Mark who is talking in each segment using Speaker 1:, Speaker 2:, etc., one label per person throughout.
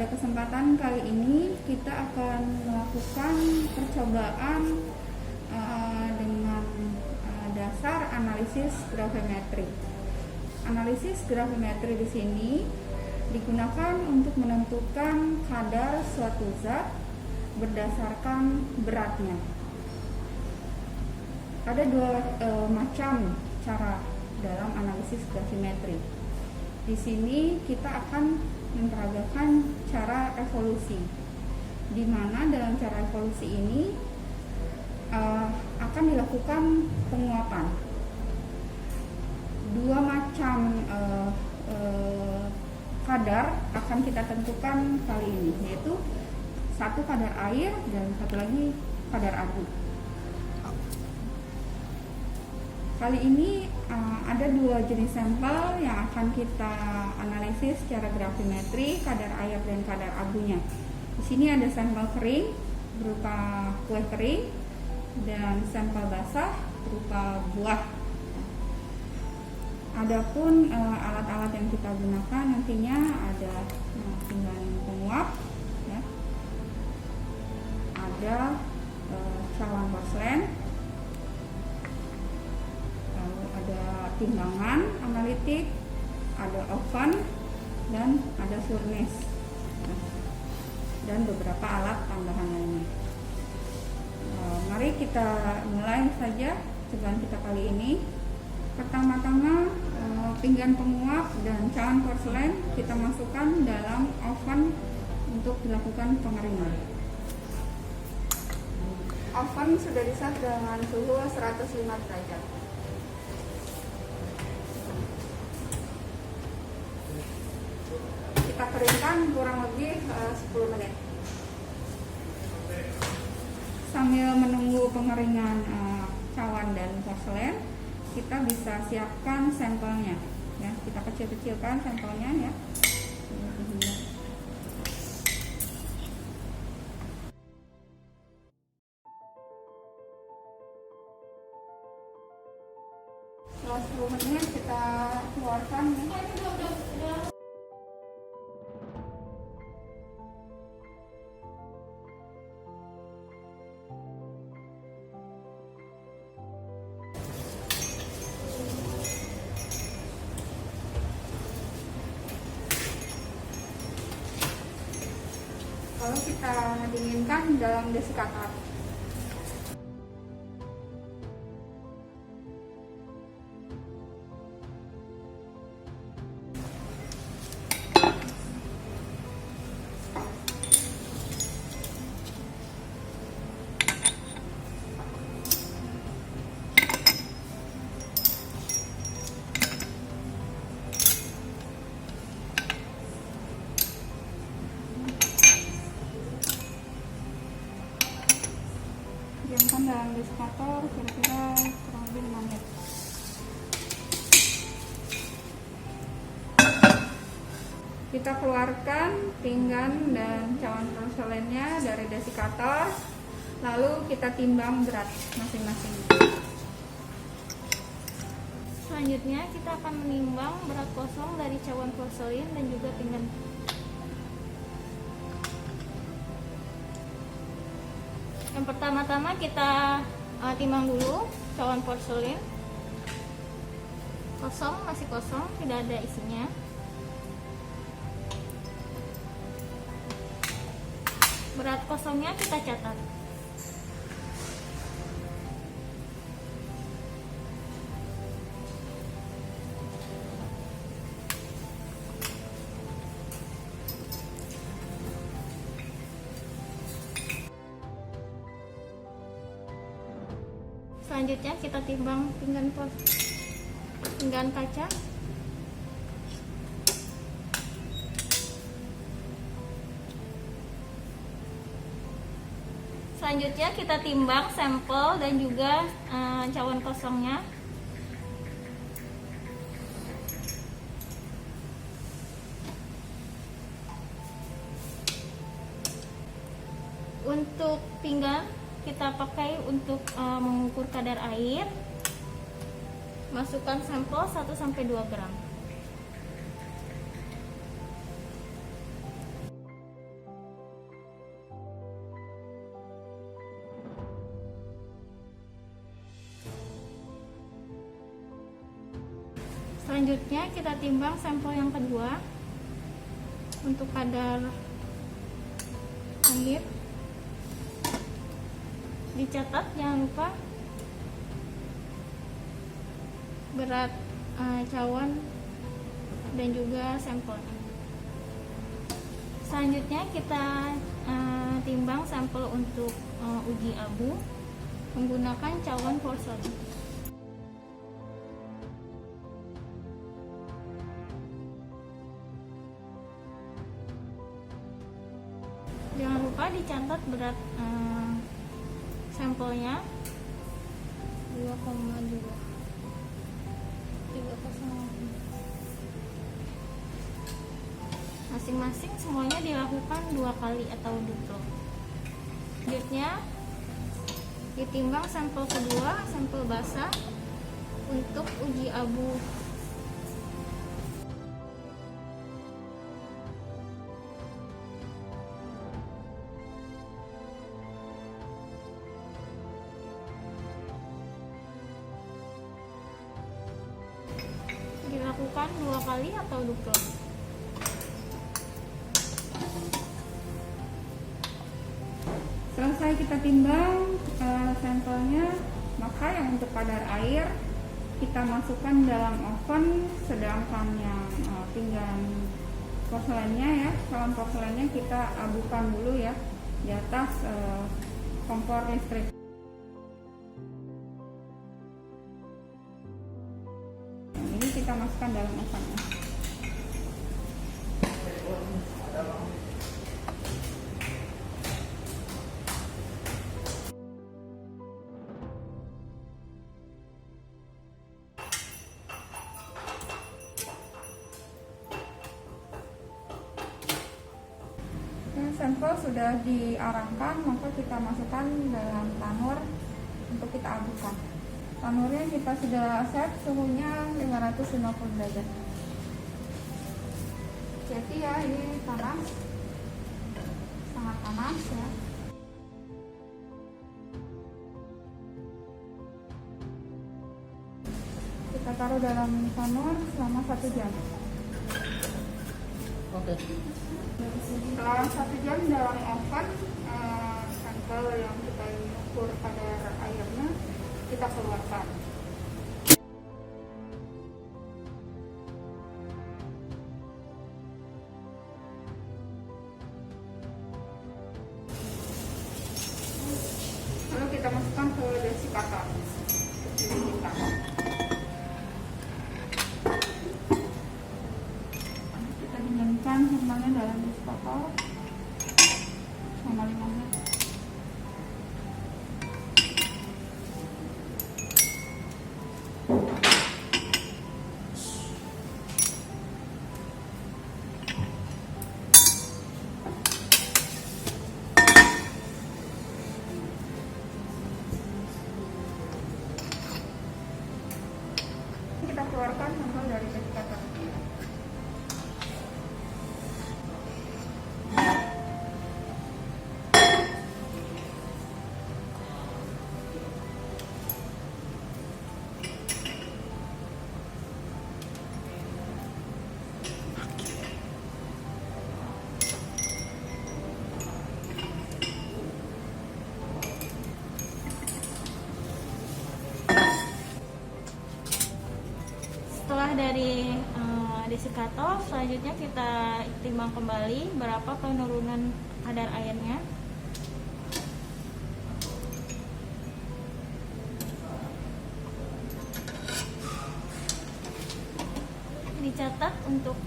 Speaker 1: pada kesempatan kali ini kita akan melakukan percobaan dengan dasar analisis gravimetri. Analisis gravimetri di sini digunakan untuk menentukan kadar suatu zat berdasarkan beratnya. Ada dua macam cara dalam analisis gravimetri. Di sini kita akan memperagakan cara evolusi, di mana dalam cara evolusi ini akan dilakukan penguapan. Dua macam kadar akan kita tentukan kali ini, yaitu satu kadar air dan satu lagi kadar abu. Kali ini ada dua jenis sampel yang akan kita analisis secara gravimetri, kadar air dan kadar abunya. Di sini ada sampel kering berupa kue kering dan sampel basah berupa buah. Adapun alat-alat yang kita gunakan nantinya ada pinggan penguap, ya. Ada cawan porselen, ada timbangan analitik, ada oven, dan ada furnace, dan beberapa alat tambahan lainnya. Mari kita mulai saja cobaan kita kali ini. Pertama-tama pinggan penguap dan cawan porselen kita masukkan dalam oven untuk dilakukan pengeringan. Oven sudah diset dengan suhu 105 derajat. Kita keringkan kurang lebih 10 menit. Sambil menunggu pengeringan cawan dan porselen, kita bisa siapkan sampelnya, ya. Kita kecil-kecilkan sampelnya, ya. Setelah 10 menit kita keluarkan, ya. Lalu kita dinginkan dalam desikator. Diamkan dalam desikator kira-kira kurang lebih 5 menit. Kita keluarkan pinggan dan cawan porselennya dari desikator, lalu kita timbang berat masing-masing.
Speaker 2: Selanjutnya kita akan menimbang berat kosong dari cawan porselen dan juga pinggan. Yang pertama-tama kita timbang dulu cawan porselen. Kosong, masih kosong, tidak ada isinya. Berat kosongnya kita catat. Selanjutnya kita timbang pinggan kaca. Selanjutnya kita timbang sampel dan juga cawan kosongnya. Untuk pinggan kita pakai untuk mengukur kadar air. Masukkan sampel 1-2 gram. Selanjutnya kita timbang sampel yang kedua untuk kadar air. Dicatat jangan lupa berat cawan dan juga sampel. Selanjutnya kita timbang sampel untuk uji abu menggunakan cawan porselin. Jangan lupa dicatat berat sampelnya 2,2 masing-masing, semuanya dilakukan 2 kali atau double. Selanjutnya ditimbang sampel kedua, sampel basah untuk uji abu. Dilakukan 2 kali atau double.
Speaker 1: Selesai kita timbang sampelnya, maka yang untuk kadar air kita masukkan dalam oven, sedangkan yang pinggan porselennya ya, cawan porselennya kita abukan dulu ya di atas kompor listrik. Ini kita masukkan dalam ovennya. Sampel sudah diarangkan, maka kita masukkan dalam tanur untuk kita abukan. Tanurnya kita sudah set suhunya 550 derajat. Jadi ya, ini panas, sangat panas ya. Kita taruh dalam tanur selama 1 jam.
Speaker 3: Oke.
Speaker 1: Setelah 1 jam dalam oven, sampel yang kita ukur kadar airnya kita keluarkan. Lalu kita masukkan ke desikator. Kita dinginkan sambalnya dalam desikator selama 5 menit. Kita keluarkan sambal dari desikator.
Speaker 2: Setelah dari desikator, selanjutnya kita timbang kembali berapa penurunan kadar airnya. Dicatat untuk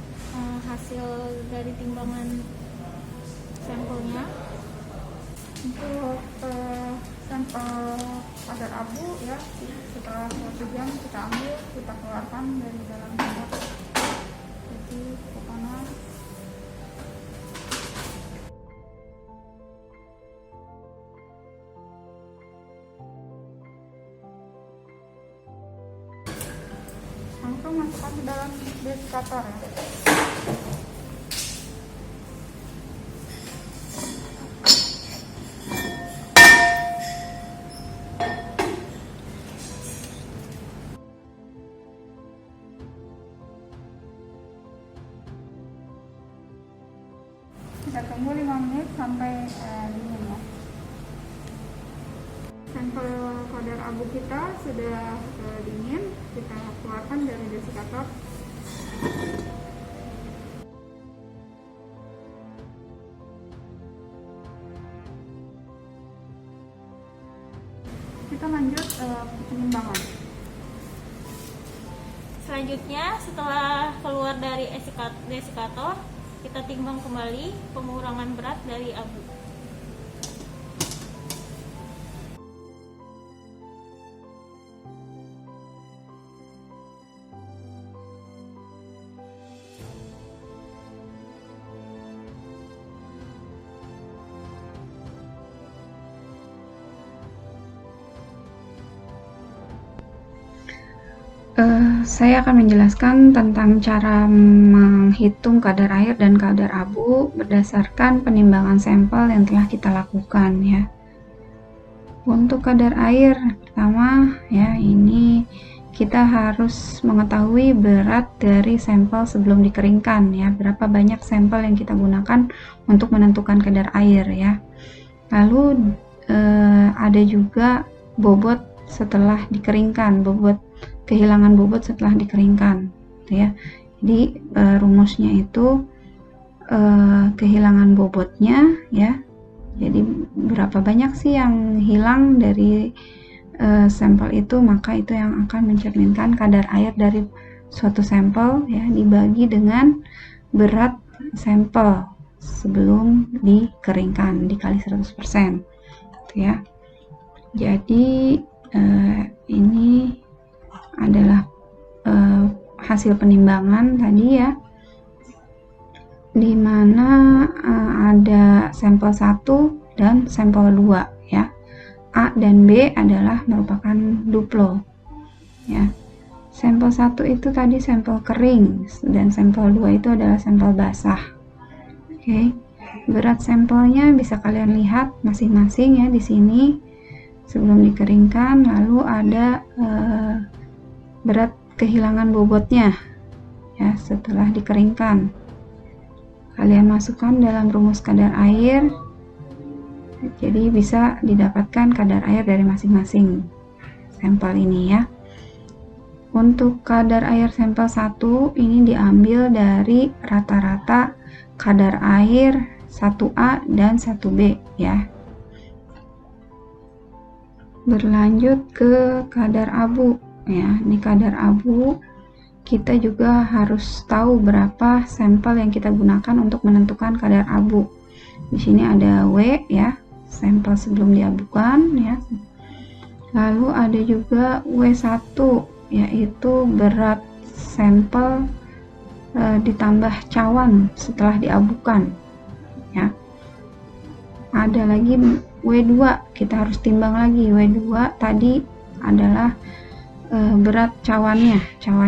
Speaker 2: hasil dari timbangan sampelnya.
Speaker 1: Untuk sampel kadar abu ya, setelah 1 jam kita ambil, kita keluarkan dari dalam tanur. Jadi cukup panas. Langsung masukkan ke dalam desikator ya. tunggu 5 menit sampai dingin ya. Sampel kadar abu kita sudah dingin, kita keluarkan dari desikator. Kita lanjut penimbangan.
Speaker 2: Selanjutnya, setelah keluar dari desikator, kita timbang kembali pengurangan berat dari abu.
Speaker 1: Saya akan menjelaskan tentang cara menghitung kadar air dan kadar abu berdasarkan penimbangan sampel yang telah kita lakukan ya. Untuk kadar air pertama ya, ini kita harus mengetahui berat dari sampel sebelum dikeringkan ya, berapa banyak sampel yang kita gunakan untuk menentukan kadar air ya. Lalu ada juga bobot setelah dikeringkan, kehilangan bobot setelah dikeringkan gitu ya. Jadi rumusnya itu kehilangan bobotnya ya, jadi berapa banyak sih yang hilang dari sampel itu, maka itu yang akan mencerminkan kadar air dari suatu sampel ya, dibagi dengan berat sampel sebelum dikeringkan dikali 100% gitu ya. Jadi ini adalah hasil penimbangan tadi ya, dimana ada sampel 1 dan sampel 2 ya. A dan B adalah merupakan duplo ya. Sampel 1 itu tadi sampel kering dan sampel 2 itu adalah sampel basah. Oke. Berat sampelnya bisa kalian lihat masing-masing ya di sini sebelum dikeringkan, lalu ada berat kehilangan bobotnya ya setelah dikeringkan. Kalian masukkan dalam rumus kadar air, jadi bisa didapatkan kadar air dari masing-masing sampel ini ya. Untuk kadar air sampel 1 ini diambil dari rata-rata kadar air 1A dan 1B ya. Berlanjut ke kadar abu ya. Ini kadar abu, kita juga harus tahu berapa sampel yang kita gunakan untuk menentukan kadar abu. Di sini ada W ya, sampel sebelum diabukan ya. Lalu ada juga W1 yaitu berat sampel ditambah cawan setelah diabukan ya. Ada lagi W2, kita harus timbang lagi. W2 tadi adalah berat cawan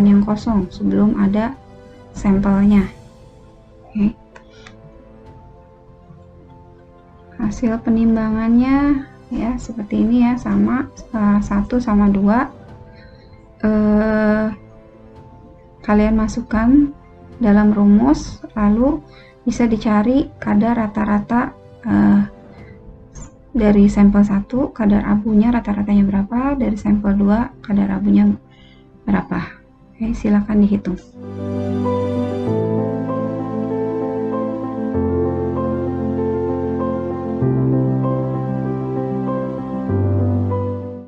Speaker 1: yang kosong sebelum ada sampelnya. Oke. Hasil penimbangannya ya seperti ini ya, sama 1 sama 2. Kalian masukkan dalam rumus, lalu bisa dicari kadar rata-rata dari sampel 1 kadar abunya rata-ratanya berapa, dari sampel 2 kadar abunya berapa. Oke, silakan dihitung.